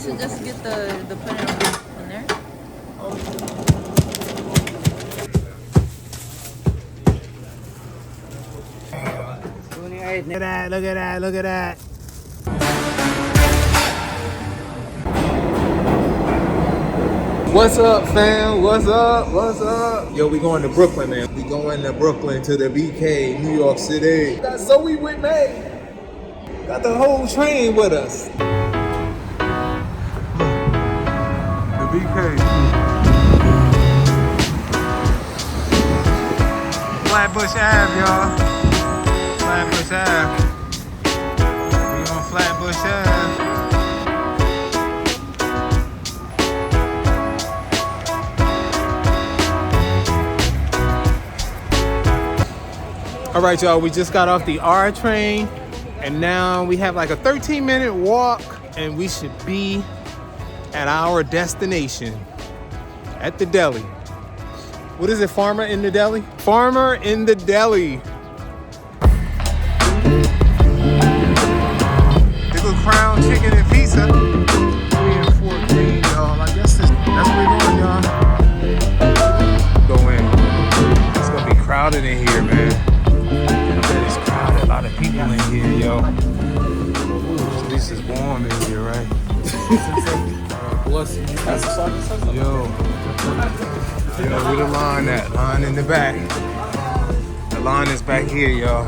should just get the put in there. Look at that, look at that, look at that. What's up, fam? What's up? What's up? Yo, we going to Brooklyn, man. We going to Brooklyn to the BK, New York City. Got Zoe with me. Got the whole train with us. The BK. Flatbush Ave, y'all. Flatbush Ave. We on Flatbush Ave. All right, y'all, we just got off the R train and now we have like a 13-minute walk and we should be at our destination at the deli. What is it, Farmer in the Deli? Farmer in the Deli. They go Crown Chicken and Pizza. We in Fort Greene, y'all. I guess that's where we're going, y'all. Go in. It's gonna be crowded in here, man. A lot of people in here, yo. Ooh, at least it's warm in here, right? Bless you. Yo. You know where the line at? Line in the back. The line is back here, y'all.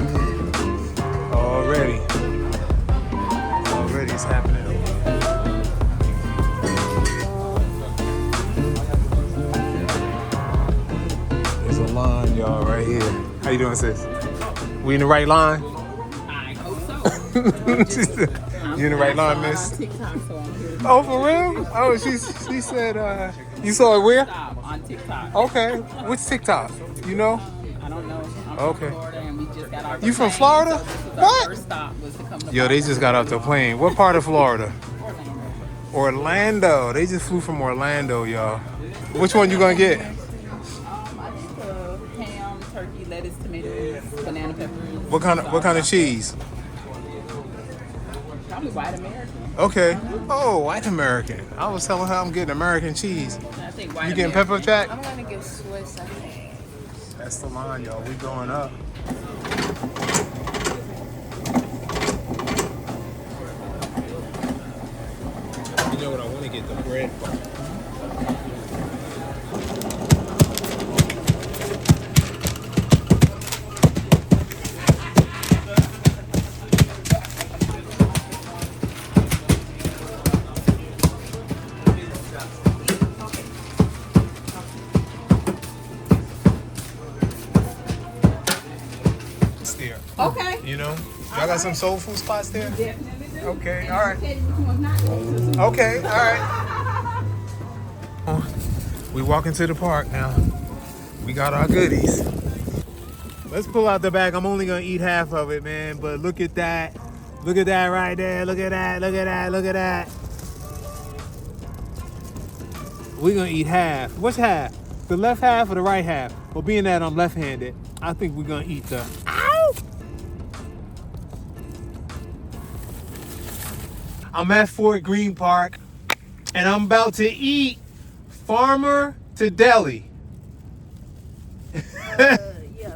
Already it's happening over here. There's a line, y'all, right here. How you doing, sis? We in the right line? I hope so. You in the right line, miss? On TikTok, so I'm here. Oh, for real? Oh, she said, you saw it where? On TikTok. Okay. Which TikTok? You know? I don't know. I'm Okay. from Florida and we just got off the You from plane, Florida? so this was What? Our first stop was to come to Yo, they just got off the plane. What part of Florida? Orlando. They just flew from Orlando, y'all. Which one you gonna get? I think ham, turkey, lettuce, tomatoes, banana peppers. What kind of cheese? Probably white American. Okay. Oh, white American. I was telling her I'm getting American cheese. I think white You getting American. pepper jack? I'm gonna get Swiss, I think. That's the line, y'all. We going up. You know what? I want to get the bread part. There. Okay. You know? Y'all got some soul food spots there? Definitely do. Okay, all right. Which one's not? Okay, all right. We walking to the park now. We got our goodies. Let's pull out the bag. I'm only gonna eat half of it, man. But look at that. Look at that right there. Look at that. Look at that. Look at that. We're gonna eat half. What's half? The left half or the right half? Well, being that I'm left-handed, I think we're gonna eat the. Ow! I'm at Fort Greene Park, and I'm about to eat Farmer to Deli. Yeah,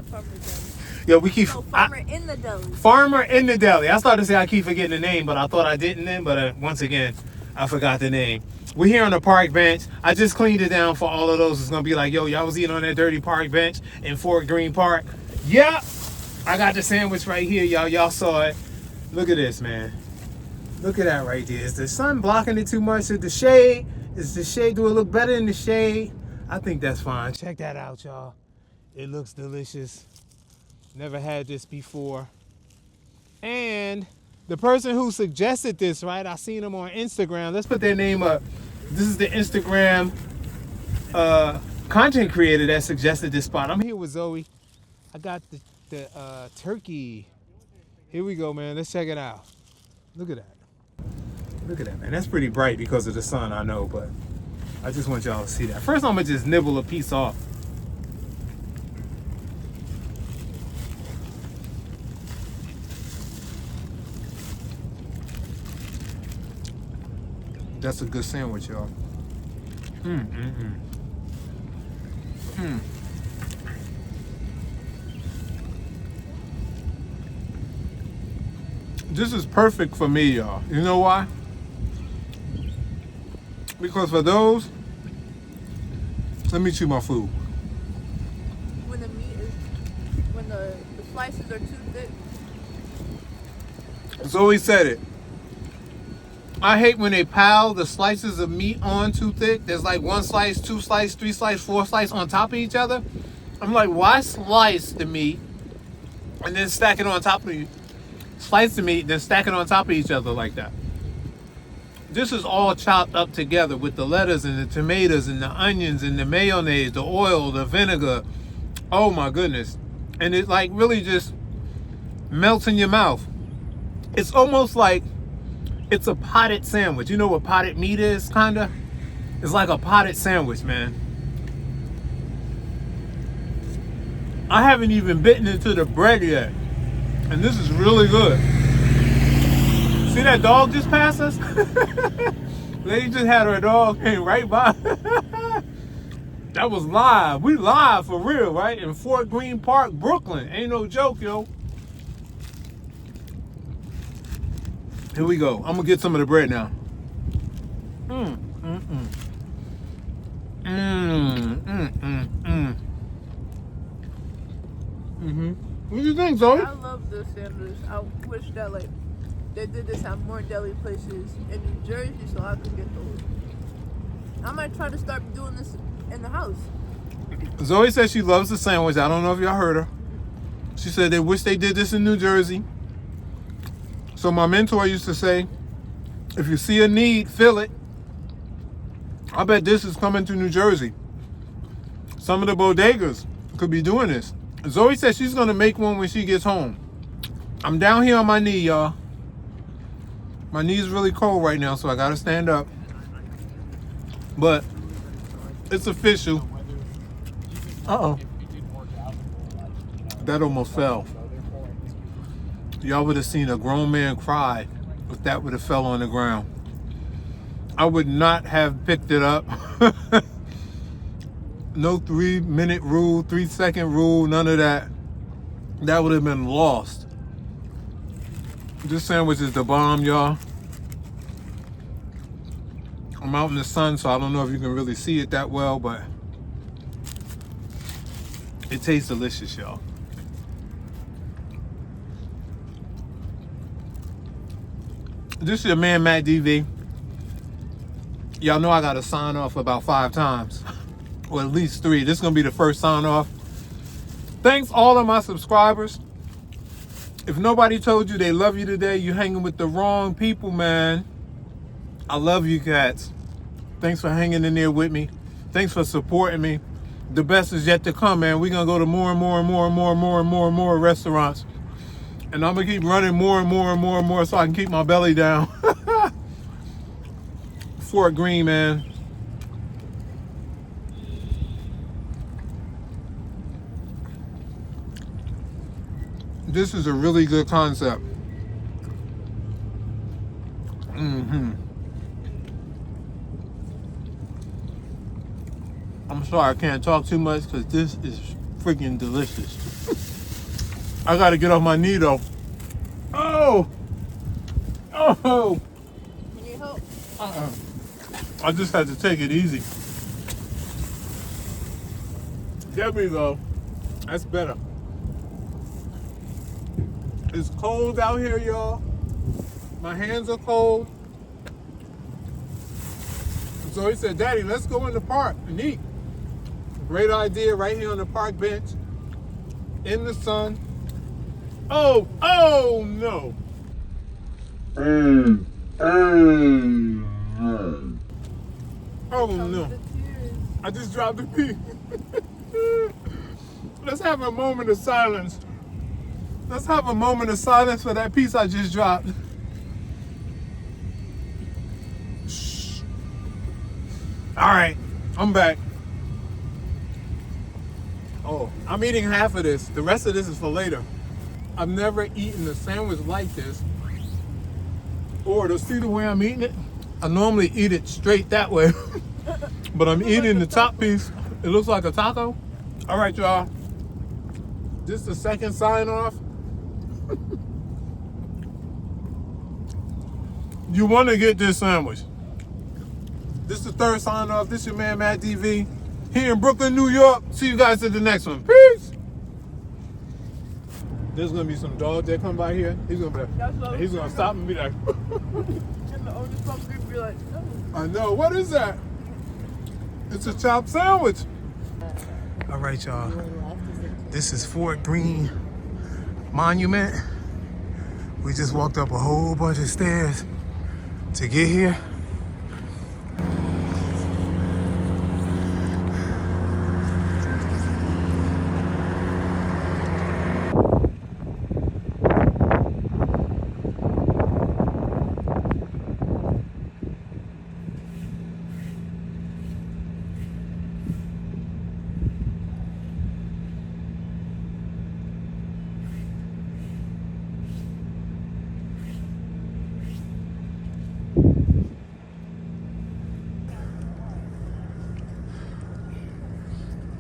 Farmer Deli. Yo, we keep. No, Farmer in the Deli. Farmer in the Deli. I started to say I keep forgetting the name, but I thought I didn't then. But once again, I forgot the name. We're here on the park bench. I just cleaned it down for all of those. It's gonna be like, yo, y'all was eating on that dirty park bench in Fort Greene Park. Yep. I got the sandwich right here, y'all. Y'all saw it. Look at this, man. Look at that right there. Is the sun blocking it too much? Is the shade? Is the shade? Do it look better in the shade? I think that's fine. Check that out, y'all. It looks delicious. Never had this before. And the person who suggested this, right? I seen them on Instagram. Let's put their name up. This is the Instagram content creator that suggested this spot. I'm here with Zoe. I got the turkey. Here we go, man. Let's check it out. Look at that. Look at that, man. That's pretty bright because of the sun, I know, but I just want y'all to see that. First, I'm gonna just nibble a piece off. That's a good sandwich, y'all. This is perfect for me, y'all. You know why? Because for those, let me chew my food. When the meat is, when the slices are too thick. Zoe said it. I hate when they pile the slices of meat on too thick. There's like 1 slice, 2 slice, 3 slice, 4 slice on top of each other. I'm like, why slice the meat and then stack it on top of you? Slice the meat, then stack it on top of each other like that. This is all chopped up together with the lettuce and the tomatoes and the onions and the mayonnaise, the oil, the vinegar. Oh my goodness. And it like really just melts in your mouth. It's almost like it's a potted sandwich. You know what potted meat is, kinda? It's like a potted sandwich, man. I haven't even bitten into the bread yet. And this is really good. See that dog just passed us? Lady just had her dog, came right by. That was live. We live for real, right? In Fort Greene Park, Brooklyn. Ain't no joke, yo. Here we go. I'm gonna get some of the bread now. What do you think, Zoe? I love this sandwich. I wish that like they did this at more deli places in New Jersey so I could get those. I might try to start doing this in the house. Zoe said she loves the sandwich. I don't know if y'all heard her. She said they wish they did this in New Jersey. So my mentor used to say, if you see a need, fill it. I bet this is coming to New Jersey. Some of the bodegas could be doing this. Zoe said she's gonna make one when she gets home. I'm down here on my knee, y'all. My knee is really cold right now, so I gotta stand up. But it's official. Uh-oh. That almost fell. Y'all would have seen a grown man cry if that would have fell on the ground. I would not have picked it up. No 3-minute rule, 3-second rule, none of that. That would have been lost. This sandwich is the bomb, y'all. I'm out in the sun, so I don't know if you can really see it that well, but it tastes delicious, y'all. This is your man, Matt DV. Y'all know I got to sign off about 5 times. Or at least 3. This is going to be the first sign off. Thanks all of my subscribers. If nobody told you they love you today, you're hanging with the wrong people, man. I love you cats. Thanks for hanging in there with me. Thanks for supporting me. The best is yet to come, man. We're going to go to more and more and more and more and more and more and more restaurants. And I'm going to keep running more and more and more and more so I can keep my belly down. Fort Greene, man. This is a really good concept. I'm sorry I can't talk too much because this is freaking delicious. I gotta get off my knee though. Oh! Oh! You need help? I just had to take it easy. There we go. That's better. It's cold out here, y'all. My hands are cold. So he said, Daddy, let's go in the park and eat. Great idea right here on the park bench. In the sun. Oh no. Oh no. I just dropped the pee. Let's have a moment of silence. Let's have a moment of silence for that piece I just dropped. Shh. All right, I'm back. Oh, I'm eating half of this. The rest of this is for later. I've never eaten a sandwich like this. Or to see the way I'm eating it, I normally eat it straight that way, but I'm eating the top piece. It looks like a taco. All right, y'all. This is the second sign off. You want to get this sandwich. This is the third sign off. This is your man, Matt DV, here in Brooklyn, New York. See you guys at the next one. Peace. There's going to be some dog that come by here. He's going to stop and be like, And the owner's probably gonna be like, oh. I know. What is that? It's a chopped sandwich. All right, y'all. This is Fort Greene Monument. We just walked up a whole bunch of stairs to get here.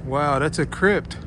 Wow, that's a crypt.